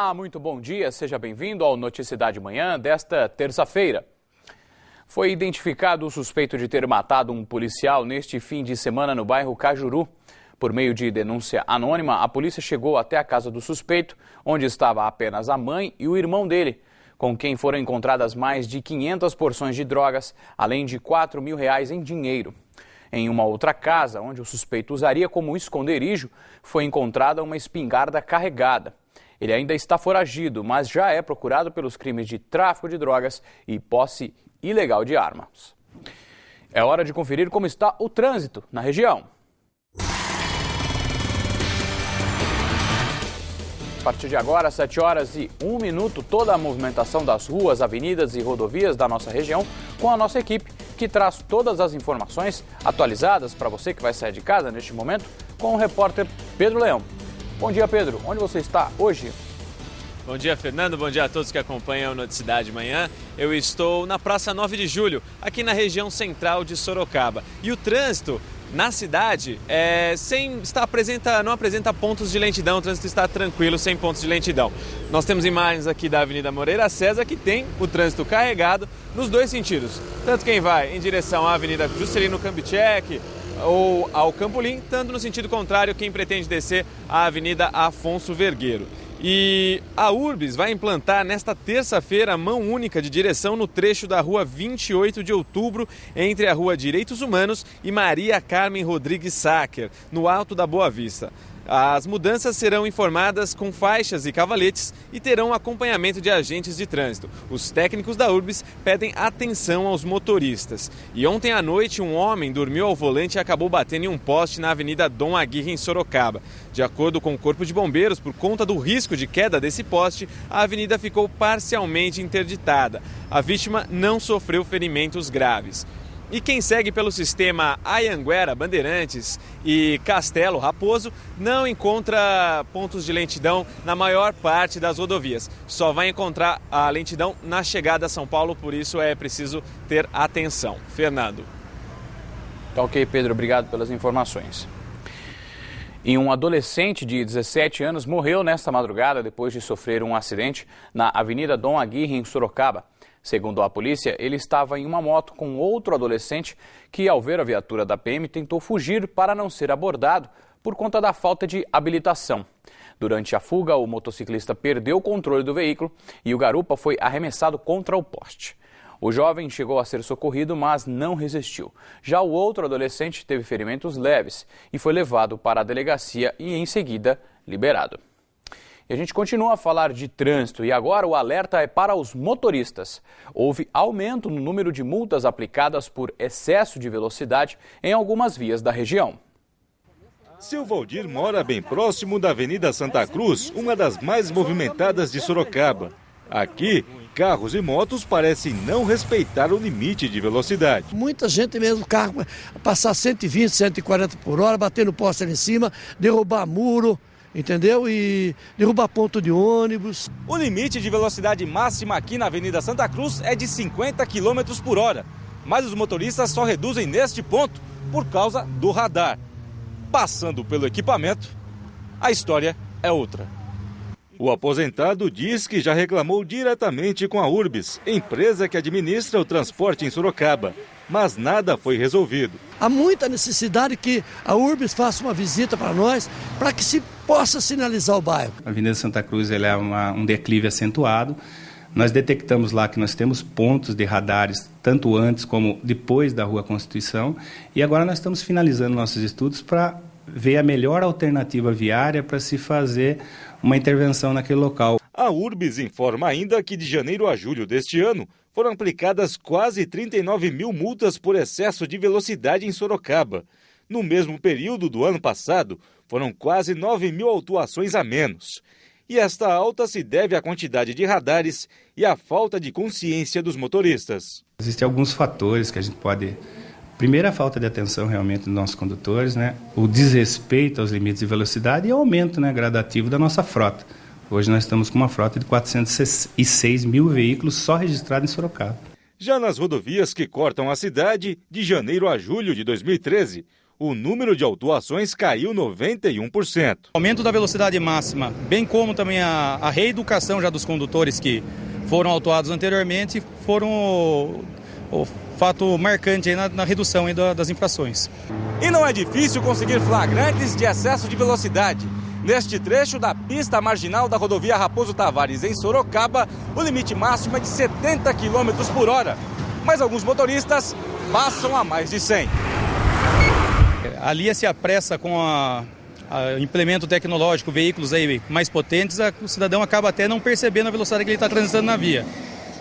Olá, muito bom dia, seja bem-vindo ao Noticidade Manhã desta terça-feira. Foi identificado o suspeito de ter matado um policial neste fim de semana no bairro Cajuru. Por meio de denúncia anônima, a polícia chegou até a casa do suspeito, onde estava apenas a mãe e o irmão dele, com quem foram encontradas mais de 500 porções de drogas, além de R$4 mil em dinheiro. Em uma outra casa, onde o suspeito usaria como esconderijo, foi encontrada uma espingarda carregada. Ele ainda está foragido, mas já é procurado pelos crimes de tráfico de drogas e posse ilegal de armas. É hora de conferir como está o trânsito na região. A partir de agora, 7h01, toda a movimentação das ruas, avenidas e rodovias da nossa região com a nossa equipe, que traz todas as informações atualizadas para você que vai sair de casa neste momento com o repórter Pedro Leão. Bom dia, Pedro. Onde você está hoje? Bom dia, Fernando. Bom dia a todos que acompanham o Noticidade Manhã. Eu estou na Praça 9 de Julho, aqui na região central de Sorocaba. E o trânsito na cidade não apresenta pontos de lentidão, o trânsito está tranquilo, sem pontos de lentidão. Nós temos imagens aqui da Avenida Moreira César, que tem o trânsito carregado nos dois sentidos. Tanto quem vai em direção à Avenida Juscelino Kubitschek ou ao Campolim, tanto no sentido contrário, quem pretende descer à Avenida Afonso Vergueiro. E a Urbis vai implantar nesta terça-feira mão única de direção no trecho da rua 28 de outubro, entre a rua Direitos Humanos e Maria Carmen Rodrigues Sacker, no Alto da Boa Vista. As mudanças serão informadas com faixas e cavaletes e terão acompanhamento de agentes de trânsito. Os técnicos da Urbis pedem atenção aos motoristas. E ontem à noite, um homem dormiu ao volante e acabou batendo em um poste na Avenida Dom Aguirre, em Sorocaba. De acordo com o Corpo de Bombeiros, por conta do risco de queda desse poste, a avenida ficou parcialmente interditada. A vítima não sofreu ferimentos graves. E quem segue pelo sistema Anhanguera, Bandeirantes e Castelo Raposo não encontra pontos de lentidão na maior parte das rodovias. Só vai encontrar a lentidão na chegada a São Paulo, por isso é preciso ter atenção. Fernando. Tá ok, Pedro, obrigado pelas informações. E um adolescente de 17 anos morreu nesta madrugada depois de sofrer um acidente na Avenida Dom Aguirre, em Sorocaba. Segundo a polícia, ele estava em uma moto com outro adolescente que, ao ver a viatura da PM, tentou fugir para não ser abordado por conta da falta de habilitação. Durante a fuga, o motociclista perdeu o controle do veículo e o garupa foi arremessado contra o poste. O jovem chegou a ser socorrido, mas não resistiu. Já o outro adolescente teve ferimentos leves e foi levado para a delegacia e, em seguida, liberado. E a gente continua a falar de trânsito e agora o alerta é para os motoristas. Houve aumento no número de multas aplicadas por excesso de velocidade em algumas vias da região. Seu Valdir mora bem próximo da Avenida Santa Cruz, uma das mais movimentadas de Sorocaba. Aqui, carros e motos parecem não respeitar o limite de velocidade. Muita gente mesmo, carro passar 120, 140 por hora, bater no poste ali em cima, derrubar muro, entendeu? E derrubar ponto de ônibus. O limite de velocidade máxima aqui na Avenida Santa Cruz é de 50 km por hora. Mas os motoristas só reduzem neste ponto por causa do radar. Passando pelo equipamento, a história é outra. O aposentado diz que já reclamou diretamente com a Urbis, empresa que administra o transporte em Sorocaba, mas nada foi resolvido. Há muita necessidade que a Urbis faça uma visita para nós, para que se possa sinalizar o bairro. A Avenida Santa Cruz é um declive acentuado. Nós detectamos lá que nós temos pontos de radares, tanto antes como depois da Rua Constituição, e agora nós estamos finalizando nossos estudos para ver a melhor alternativa viária para se fazer uma intervenção naquele local. A Urbis informa ainda que de janeiro a julho deste ano foram aplicadas quase 39 mil multas por excesso de velocidade em Sorocaba. No mesmo período do ano passado, foram quase 9 mil autuações a menos. E esta alta se deve à quantidade de radares e à falta de consciência dos motoristas. Existem alguns fatores que a gente pode... Primeiro, a falta de atenção realmente dos nossos condutores, né? O desrespeito aos limites de velocidade e o aumento, né, gradativo da nossa frota. Hoje nós estamos com uma frota de 406 mil veículos só registrados em Sorocaba. Já nas rodovias que cortam a cidade, de janeiro a julho de 2013, o número de autuações caiu 91%. O aumento da velocidade máxima, bem como também a reeducação já dos condutores que foram autuados anteriormente, foram o fato marcante aí na redução aí das infrações. E não é difícil conseguir flagrantes de excesso de velocidade. Neste trecho da pista marginal da rodovia Raposo Tavares, em Sorocaba, o limite máximo é de 70 km por hora. Mas alguns motoristas passam a mais de 100. Ali se apressa com o implemento tecnológico, veículos aí mais potentes, o cidadão acaba até não percebendo a velocidade que ele está transitando na via.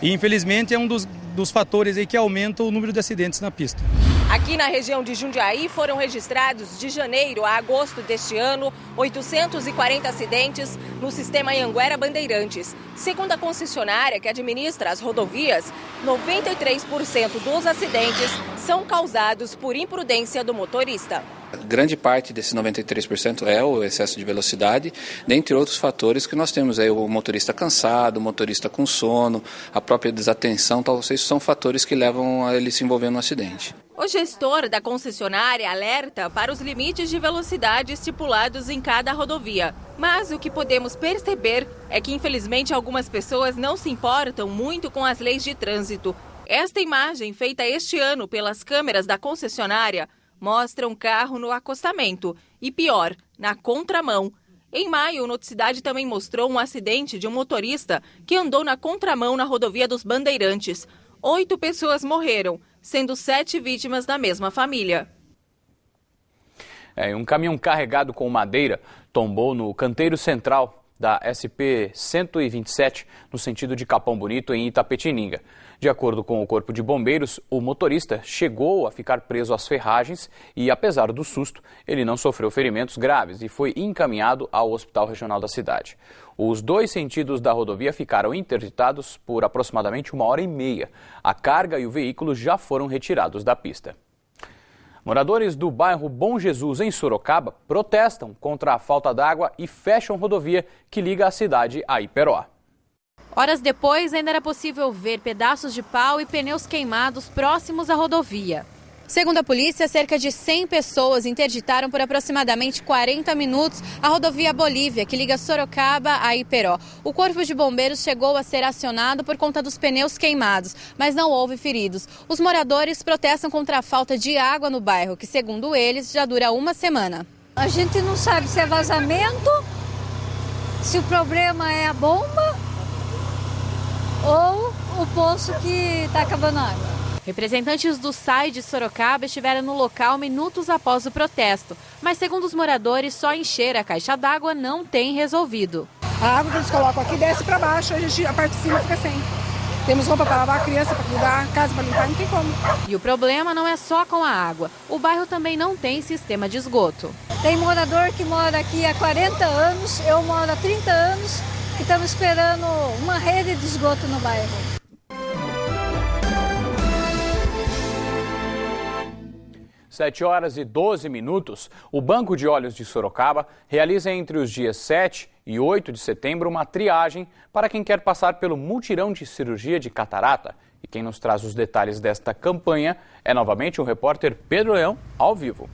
E infelizmente é um dos fatores aí que aumenta o número de acidentes na pista. Aqui na região de Jundiaí foram registrados de janeiro a agosto deste ano 840 acidentes no sistema Anhanguera Bandeirantes. Segundo a concessionária que administra as rodovias, 93% dos acidentes são causados por imprudência do motorista. Grande parte desses 93% é o excesso de velocidade, dentre outros fatores que nós temos aí, o motorista cansado, o motorista com sono, a própria desatenção, talvez são fatores que levam a ele se envolver no acidente. O gestor da concessionária alerta para os limites de velocidade estipulados em cada rodovia. Mas o que podemos perceber é que, infelizmente, algumas pessoas não se importam muito com as leis de trânsito. Esta imagem, feita este ano pelas câmeras da concessionária, mostra um carro no acostamento e, pior, na contramão. Em maio, o Noticidade também mostrou um acidente de um motorista que andou na contramão na rodovia dos Bandeirantes. 8 pessoas morreram, sendo 7 vítimas da mesma família. Um caminhão carregado com madeira tombou no canteiro central da SP-127, no sentido de Capão Bonito, em Itapetininga. De acordo com o Corpo de Bombeiros, o motorista chegou a ficar preso às ferragens e, apesar do susto, ele não sofreu ferimentos graves e foi encaminhado ao Hospital Regional da cidade. Os 2 sentidos da rodovia ficaram interditados por aproximadamente 1h30. A carga e o veículo já foram retirados da pista. Moradores do bairro Bom Jesus, em Sorocaba, protestam contra a falta d'água e fecham rodovia que liga a cidade a Iperoá. Horas depois, ainda era possível ver pedaços de pau e pneus queimados próximos à rodovia. Segundo a polícia, cerca de 100 pessoas interditaram por aproximadamente 40 minutos a rodovia Bolívia, que liga Sorocaba a Iperó. O Corpo de Bombeiros chegou a ser acionado por conta dos pneus queimados, mas não houve feridos. Os moradores protestam contra a falta de água no bairro, que, segundo eles, já dura uma semana. A gente não sabe se é vazamento, se o problema é a bomba ou o poço que está acabando a água. Representantes do SAI de Sorocaba estiveram no local minutos após o protesto, mas segundo os moradores, só encher a caixa d'água não tem resolvido. A água que eles colocam aqui desce para baixo, a parte de cima fica sem. Temos roupa para lavar, criança para cuidar, casa para limpar, não tem como. E o problema não é só com a água. O bairro também não tem sistema de esgoto. Tem morador que mora aqui há 40 anos, eu moro há 30 anos, que estamos esperando uma rede de esgoto no bairro. 7h12. O Banco de Olhos de Sorocaba realiza entre os dias 7 e 8 de setembro uma triagem para quem quer passar pelo mutirão de cirurgia de catarata. E quem nos traz os detalhes desta campanha é novamente o repórter Pedro Leão, ao vivo.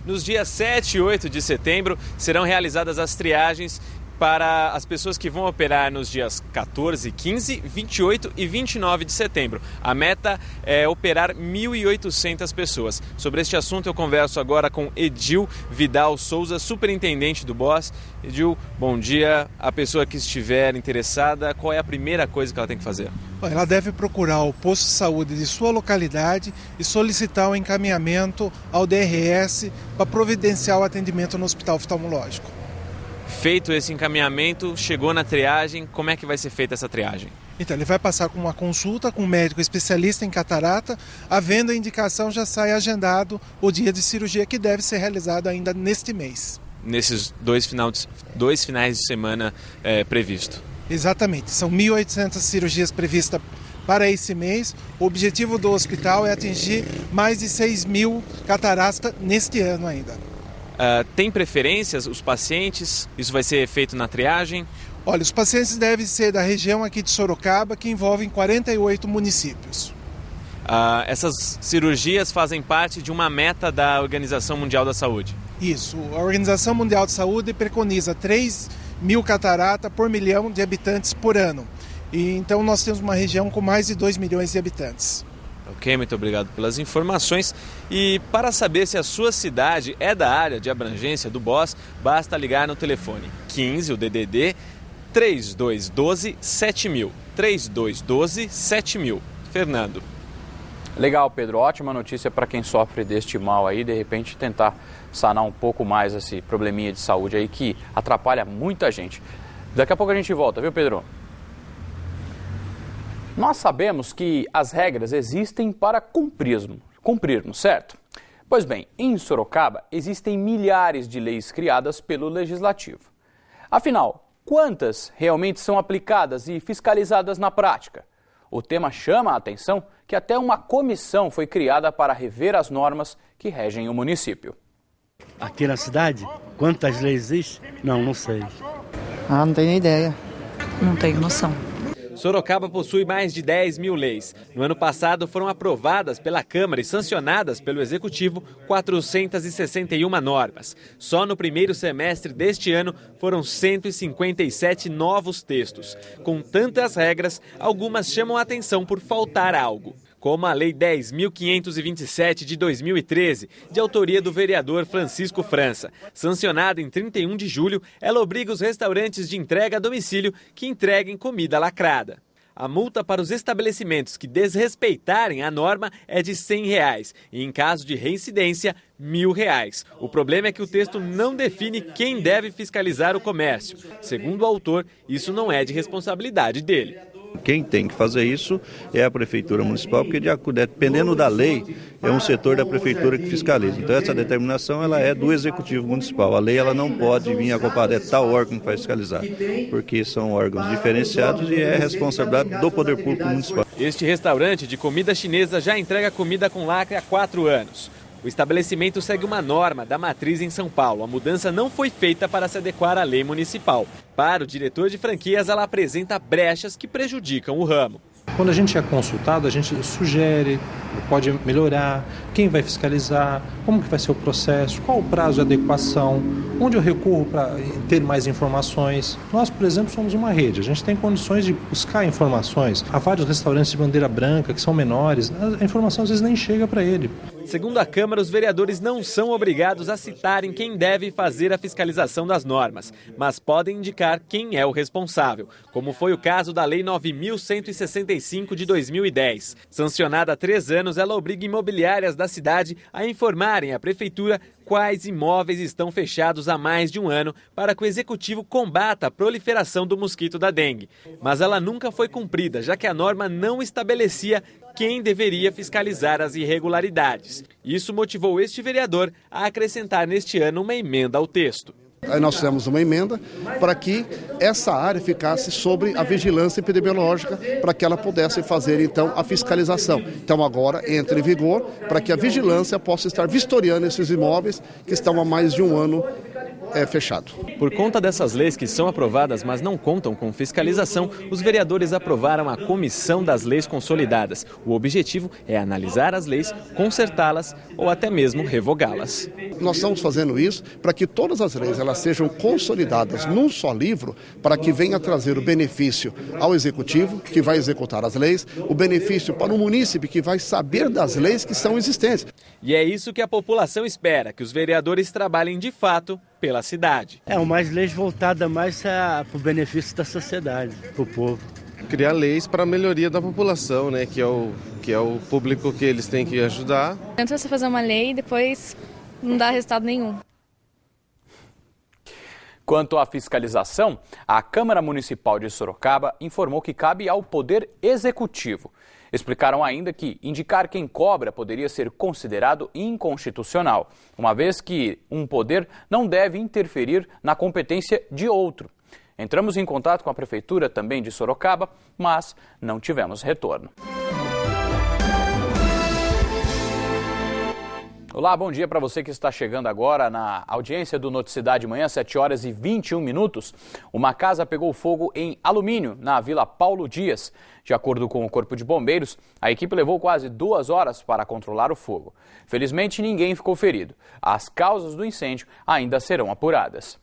Nos dias 7 e 8 de setembro serão realizadas as triagens para as pessoas que vão operar nos dias 14, 15, 28 e 29 de setembro. A meta é operar 1.800 pessoas. Sobre este assunto eu converso agora com Edil Vidal Souza, superintendente do BOS. Edil, bom dia. A pessoa que estiver interessada, qual é a primeira coisa que ela tem que fazer? Ela deve procurar o posto de saúde de sua localidade e solicitar o encaminhamento ao DRS para providenciar o atendimento no hospital oftalmológico. Feito esse encaminhamento, chegou na triagem, como é que vai ser feita essa triagem? Então, ele vai passar com uma consulta com um médico especialista em catarata. Havendo a indicação, já sai agendado o dia de cirurgia que deve ser realizado ainda neste mês. Nesses dois finais de semana previsto. Exatamente, são 1.800 cirurgias previstas para esse mês. O objetivo do hospital é atingir mais de 6.000 cataratas neste ano ainda. Tem preferências os pacientes? Isso vai ser feito na triagem? Olha, os pacientes devem ser da região aqui de Sorocaba, que envolve 48 municípios. Essas cirurgias fazem parte de uma meta da Organização Mundial da Saúde. Isso, a Organização Mundial de Saúde preconiza 3.000 cataratas por milhão de habitantes por ano. E então nós temos uma região com mais de 2 milhões de habitantes. Ok, muito obrigado pelas informações. E para saber se a sua cidade é da área de abrangência do BOS, basta ligar no telefone 15, o DDD, 3212-7000. 3212-7000. Fernando. Legal, Pedro. Ótima notícia para quem sofre deste mal aí, de repente tentar sanar um pouco mais esse probleminha de saúde aí que atrapalha muita gente. Daqui a pouco a gente volta, viu, Pedro? Nós sabemos que as regras existem para cumprirmos, certo? Pois bem, em Sorocaba existem milhares de leis criadas pelo Legislativo. Afinal, quantas realmente são aplicadas e fiscalizadas na prática? O tema chama a atenção que até uma comissão foi criada para rever as normas que regem o município. Aqui na cidade, quantas leis existem? Não sei. Não tenho ideia. Não tenho noção. Sorocaba possui mais de 10 mil leis. No ano passado foram aprovadas pela Câmara e sancionadas pelo Executivo 461 normas. Só no primeiro semestre deste ano foram 157 novos textos. Com tantas regras, algumas chamam a atenção por faltar algo. Como a Lei 10.527 de 2013, de autoria do vereador Francisco França. Sancionada em 31 de julho, ela obriga os restaurantes de entrega a domicílio que entreguem comida lacrada. A multa para os estabelecimentos que desrespeitarem a norma é de R$ 100 e, em caso de reincidência, R$ 1.000. O problema é que o texto não define quem deve fiscalizar o comércio. Segundo o autor, isso não é de responsabilidade dele. Quem tem que fazer isso é a Prefeitura Municipal, porque dependendo da lei, é um setor da Prefeitura que fiscaliza. Então essa determinação ela é do Executivo Municipal. A lei ela não pode vir acompanhar tal órgão que vai fiscalizar, porque são órgãos diferenciados e é responsabilidade do Poder Público Municipal. Este restaurante de comida chinesa já entrega comida com lacre há 4 anos. O estabelecimento segue uma norma da matriz em São Paulo. A mudança não foi feita para se adequar à lei municipal. Para o diretor de franquias, ela apresenta brechas que prejudicam o ramo. Quando a gente é consultado, a gente sugere, pode melhorar, quem vai fiscalizar, como que vai ser o processo, qual o prazo de adequação, onde eu recorro para ter mais informações. Nós, por exemplo, somos uma rede, a gente tem condições de buscar informações. Há vários restaurantes de bandeira branca que são menores, a informação às vezes nem chega para ele. Segundo a Câmara, os vereadores não são obrigados a citarem quem deve fazer a fiscalização das normas, mas podem indicar quem é o responsável, como foi o caso da Lei 9.165 de 2010. Sancionada há 3 anos, ela obriga imobiliárias da cidade a informarem à Prefeitura quais imóveis estão fechados há mais de 1 ano para que o Executivo combata a proliferação do mosquito da dengue. Mas ela nunca foi cumprida, já que a norma não estabelecia quem deveria fiscalizar as irregularidades. Isso motivou este vereador a acrescentar neste ano uma emenda ao texto. Nós fizemos uma emenda para que essa área ficasse sobre a vigilância epidemiológica, para que ela pudesse fazer então a fiscalização. Então agora entra em vigor para que a vigilância possa estar vistoriando esses imóveis que estão há mais de 1 ano fechado. Por conta dessas leis que são aprovadas, mas não contam com fiscalização, os vereadores aprovaram a Comissão das Leis Consolidadas. O objetivo é analisar as leis, consertá-las ou até mesmo revogá-las. Nós estamos fazendo isso para que todas as leis elas sejam consolidadas num só livro, para que venha trazer o benefício ao Executivo, que vai executar as leis, o benefício para o munícipe, que vai saber das leis que são existentes. E é isso que a população espera, que os vereadores trabalhem de fato pela cidade. Mais leis voltadas mais para o benefício da sociedade, para o povo. Criar leis para a melhoria da população, né? Que é o público que eles têm que ajudar. Antes você fazer uma lei e depois não dá resultado nenhum. Quanto à fiscalização, a Câmara Municipal de Sorocaba informou que cabe ao Poder Executivo. Explicaram ainda que indicar quem cobra poderia ser considerado inconstitucional, uma vez que um poder não deve interferir na competência de outro. Entramos em contato com a Prefeitura também de Sorocaba, mas não tivemos retorno. Olá, bom dia para você que está chegando agora na audiência do Noticidade Manhã, 7 horas e 21 minutos. Uma casa pegou fogo em alumínio na Vila Paulo Dias. De acordo com o Corpo de Bombeiros, a equipe levou quase 2 horas para controlar o fogo. Felizmente, ninguém ficou ferido. As causas do incêndio ainda serão apuradas.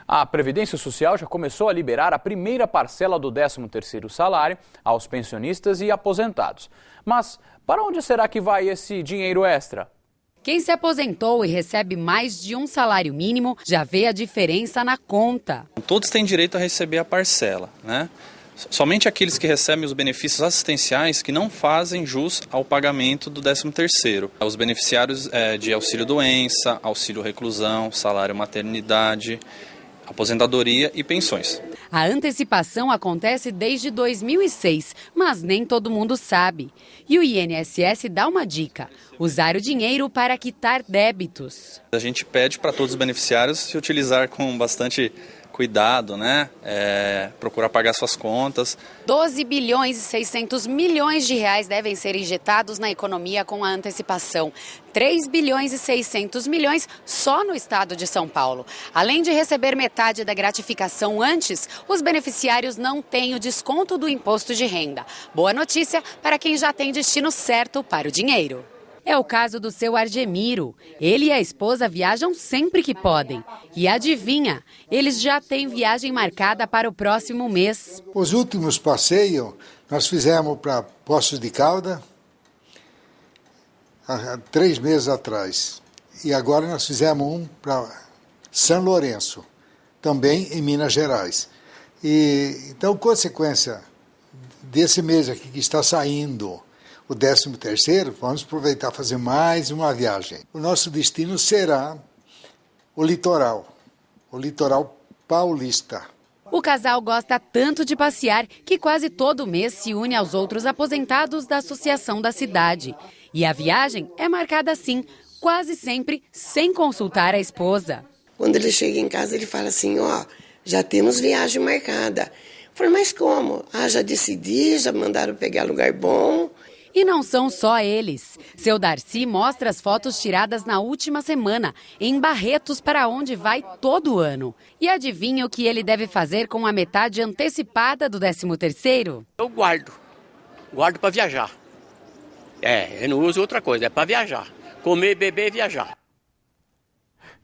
A Previdência Social já começou a liberar a primeira parcela do 13º salário aos pensionistas e aposentados. Mas para onde será que vai esse dinheiro extra? Quem se aposentou e recebe mais de um salário mínimo já vê a diferença na conta. Todos têm direito a receber a parcela, né? Somente aqueles que recebem os benefícios assistenciais que não fazem jus ao pagamento do 13º. Os beneficiários de auxílio-doença, auxílio-reclusão, salário-maternidade, aposentadoria e pensões. A antecipação acontece desde 2006, mas nem todo mundo sabe. E o INSS dá uma dica: usar o dinheiro para quitar débitos. A gente pede para todos os beneficiários se utilizar com bastante cuidado, né? Procurar pagar suas contas. 12 bilhões e 600 milhões de reais devem ser injetados na economia com a antecipação. 3 bilhões e 600 milhões só no estado de São Paulo. Além de receber metade da gratificação antes, os beneficiários não têm o desconto do imposto de renda. Boa notícia para quem já tem destino certo para o dinheiro. É o caso do seu Argemiro. Ele e a esposa viajam sempre que podem. E adivinha, eles já têm viagem marcada para o próximo mês. Os últimos passeios nós fizemos para Poços de Caldas há 3 meses atrás. E agora nós fizemos um para São Lourenço, também em Minas Gerais. Então, consequência desse mês aqui que está saindo, o 13º, vamos aproveitar e fazer mais uma viagem. O nosso destino será o litoral paulista. O casal gosta tanto de passear que quase todo mês se une aos outros aposentados da associação da cidade. E a viagem é marcada assim, quase sempre sem consultar a esposa. Quando ele chega em casa, ele fala assim, já temos viagem marcada. Eu falei, mas como? Já decidi, já mandaram pegar lugar bom. E não são só eles. Seu Darcy mostra as fotos tiradas na última semana, em Barretos, para onde vai todo ano. E adivinha o que ele deve fazer com a metade antecipada do 13º? Eu guardo para viajar. Eu não uso outra coisa, é para viajar. Comer, beber e viajar.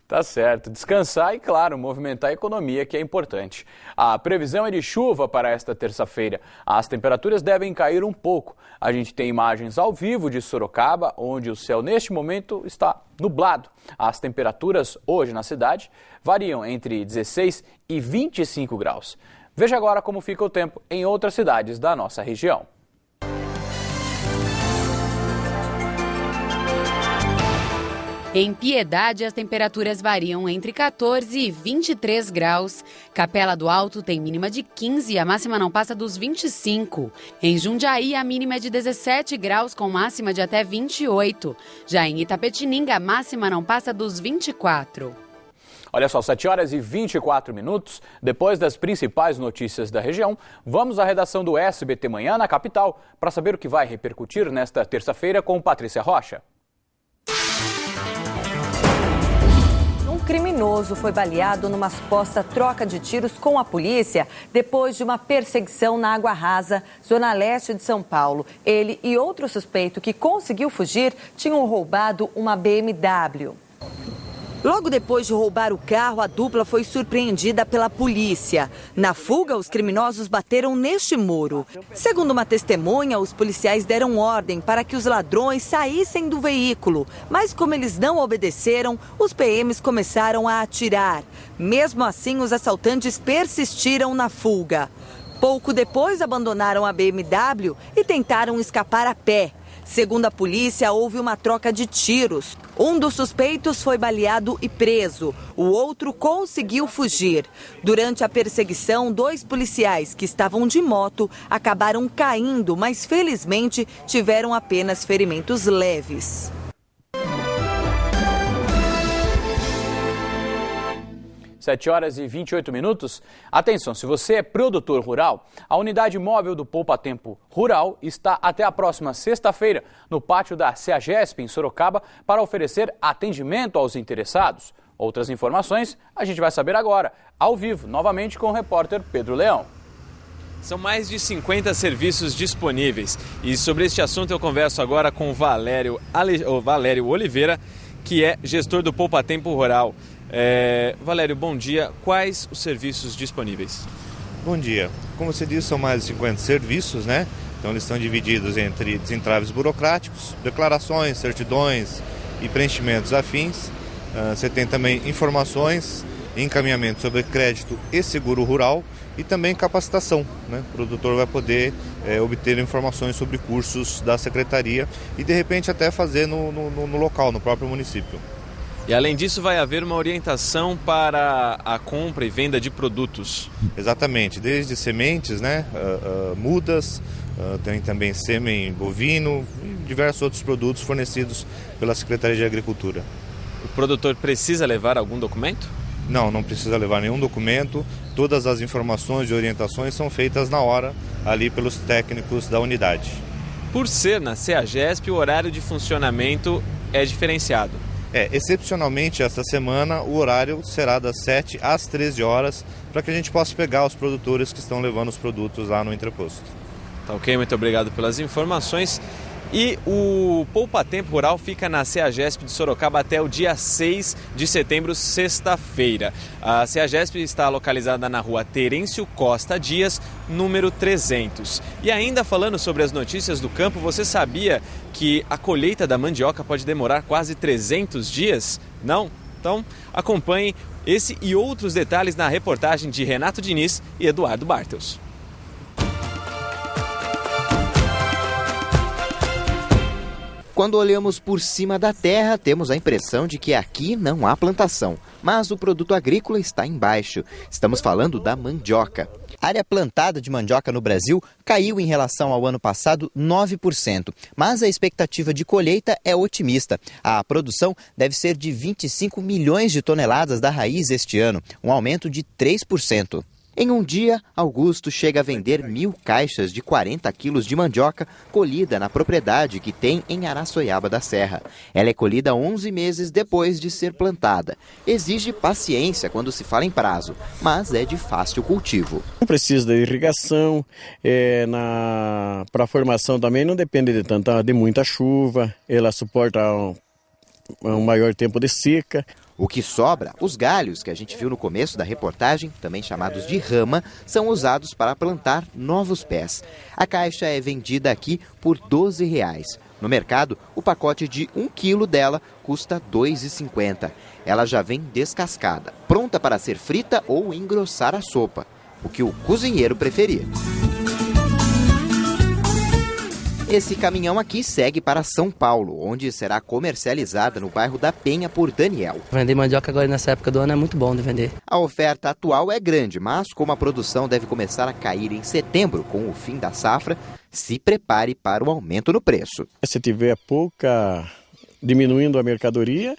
Tá certo, descansar e, claro, movimentar a economia, que é importante. A previsão é de chuva para esta terça-feira. As temperaturas devem cair um pouco. A gente tem imagens ao vivo de Sorocaba, onde o céu neste momento está nublado. As temperaturas hoje na cidade variam entre 16 e 25 graus. Veja agora como fica o tempo em outras cidades da nossa região. Em Piedade, as temperaturas variam entre 14 e 23 graus. Capela do Alto tem mínima de 15 e a máxima não passa dos 25. Em Jundiaí, a mínima é de 17 graus, com máxima de até 28. Já em Itapetininga, a máxima não passa dos 24. Olha só, 7 horas e 24 minutos. Depois das principais notícias da região, vamos à redação do SBT Manhã na capital para saber o que vai repercutir nesta terça-feira com Patrícia Rocha. Um criminoso foi baleado numa suposta troca de tiros com a polícia depois de uma perseguição na Água Rasa, zona leste de São Paulo. Ele e outro suspeito que conseguiu fugir tinham roubado uma BMW. Logo depois de roubar o carro, a dupla foi surpreendida pela polícia. Na fuga, os criminosos bateram neste muro. Segundo uma testemunha, os policiais deram ordem para que os ladrões saíssem do veículo. Mas como eles não obedeceram, os PMs começaram a atirar. Mesmo assim, os assaltantes persistiram na fuga. Pouco depois, abandonaram a BMW e tentaram escapar a pé. Segundo a polícia, houve uma troca de tiros. Um dos suspeitos foi baleado e preso. O outro conseguiu fugir. Durante a perseguição, 2 policiais que estavam de moto acabaram caindo, mas felizmente tiveram apenas ferimentos leves. 7 horas e 28 minutos. Atenção, se você é produtor rural, a unidade móvel do Poupa Tempo Rural está até a próxima sexta-feira no pátio da CEAGESP, em Sorocaba, para oferecer atendimento aos interessados. Outras informações a gente vai saber agora, ao vivo, novamente com o repórter Pedro Leão. São mais de 50 serviços disponíveis e sobre este assunto eu converso agora com o Valério Oliveira, que é gestor do Poupa Tempo Rural. Valério, bom dia. Quais os serviços disponíveis? Bom dia. Como você disse, são mais de 50 serviços, né? Então eles estão divididos entre desentraves burocráticos, declarações, certidões e preenchimentos afins. Você tem também informações, encaminhamento sobre crédito e seguro rural e também capacitação, né? O produtor vai poder obter informações sobre cursos da secretaria e de repente até fazer no local, no próprio município. E além disso vai haver uma orientação para a compra e venda de produtos. Exatamente, desde sementes, né, mudas, tem também sêmen bovino e diversos outros produtos fornecidos pela Secretaria de Agricultura. O produtor precisa levar algum documento? Não precisa levar nenhum documento. Todas as informações e orientações são feitas na hora, ali pelos técnicos da unidade. Por ser na CEAGESP, o horário de funcionamento é diferenciado. Excepcionalmente esta semana o horário será das 7 às 13 horas para que a gente possa pegar os produtores que estão levando os produtos lá no entreposto. Tá ok, muito obrigado pelas informações. E o Poupa Tempo Rural fica na CEAGESP de Sorocaba até o dia 6 de setembro, sexta-feira. A CEAGESP está localizada na rua Terêncio Costa Dias, número 300. E ainda falando sobre as notícias do campo, você sabia que a colheita da mandioca pode demorar quase 300 dias? Não? Então acompanhe esse e outros detalhes na reportagem de Renato Diniz e Eduardo Bartels. Quando olhamos por cima da terra, temos a impressão de que aqui não há plantação, mas o produto agrícola está embaixo. Estamos falando da mandioca. A área plantada de mandioca no Brasil caiu em relação ao ano passado 9%, mas a expectativa de colheita é otimista. A produção deve ser de 25 milhões de toneladas da raiz este ano, um aumento de 3%. Em um dia, Augusto chega a vender 1.000 caixas de 40 quilos de mandioca colhida na propriedade que tem em Araçoiaba da Serra. Ela é colhida 11 meses depois de ser plantada. Exige paciência quando se fala em prazo, mas é de fácil cultivo. Não precisa de irrigação, para a formação também não depende de muita chuva, ela suporta um maior tempo de seca. O que sobra, os galhos que a gente viu no começo da reportagem, também chamados de rama, são usados para plantar novos pés. A caixa é vendida aqui por R$ 12. No mercado, o pacote de 1 quilo dela custa R$ 2,50. Ela já vem descascada, pronta para ser frita ou engrossar a sopa, o que o cozinheiro preferir. Esse caminhão aqui segue para São Paulo, onde será comercializada no bairro da Penha por Daniel. Vender mandioca agora nessa época do ano é muito bom de vender. A oferta atual é grande, mas como a produção deve começar a cair em setembro com o fim da safra, se prepare para o aumento no preço. Se tiver pouca diminuindo a mercadoria,